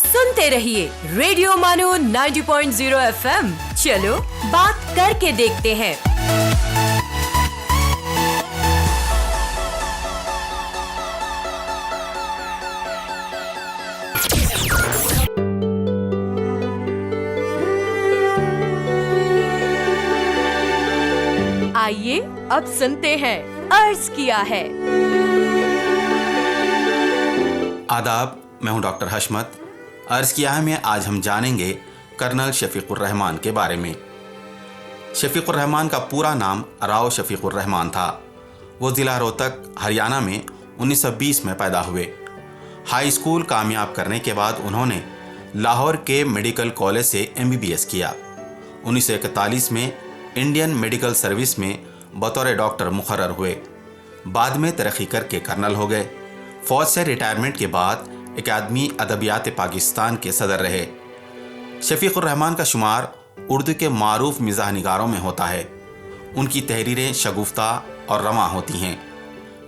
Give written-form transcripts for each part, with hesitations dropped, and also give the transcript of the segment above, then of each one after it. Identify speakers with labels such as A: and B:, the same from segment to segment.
A: सुनते रहिए रेडियो मानो 90.0 FM। चलो बात करके देखते हैं। आइए अब सुनते हैं अर्ज किया है।
B: आदाब, मैं हूं डॉक्टर हशमत। अर्ज किया है में आज हम जानेंगे कर्नल शफीकुर रहमान के बारे में। शफीकुर रहमान का पूरा नाम राव शफीकुर रहमान था। वो ज़िला रोहतक, हरियाणा में 1920 में पैदा हुए। हाई स्कूल कामयाब करने के बाद उन्होंने लाहौर के मेडिकल कॉलेज से MBBS किया। 1941 में इंडियन मेडिकल सर्विस में बतौर डॉक्टर मुकर्रर हुए। बाद में तरक्की करके कर्नल हो गए। फौज से रिटायरमेंट के बाद अकादमी अदबियात पाकिस्तान के सदर रहे। शफीकुर रहमान का शुमार उर्दू के मारूफ मिज़ाह निगारों में होता है। उनकी तहरीरें शगुफ्ता और रवां होती हैं।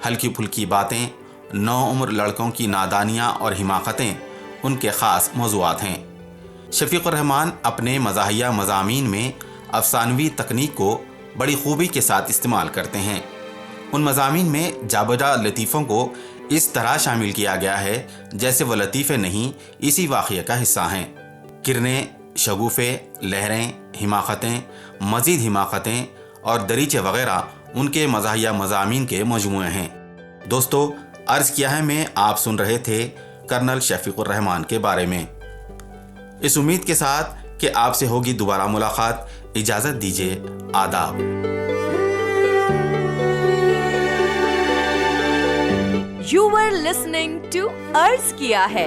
B: हल्की फुल्की बातें, नौउम्र लड़कों की नादानियाँ और हिमाकतें उनके ख़ास मौज़ूआत हैं। शफीकुर रहमान अपने मज़ाहिया मज़ामीन में अफसानवी तकनीक को बड़ी खूबी के साथ इस्तेमाल करते हैं। उन मज़ामीन में जाबजा लतीफ़ों को इस तरह शामिल किया गया है जैसे वो लतीफ़े नहीं, इसी वाक़ये का हिस्सा हैं। किरणें, शगुफ़े, लहरें, हिमाकतें, मज़ीद हिमाकतें और दरीचे वग़ैरह उनके मज़ाहिया मज़ामीन के मजमूए हैं। दोस्तों, अर्ज़ किया है में आप सुन रहे थे कर्नल शफीकुर रहमान के बारे में। इस उम्मीद के साथ कि आपसे होगी दोबारा मुलाकात, इजाज़त दीजिए। आदाब।
A: You were listening to अर्ज किया है।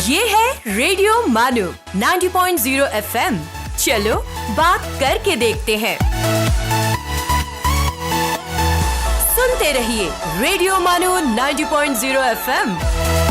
A: ये है रेडियो मानो 90.0 FM। चलो बात करके देखते हैं। सुनते रहिए रेडियो मानो 90.0 FM।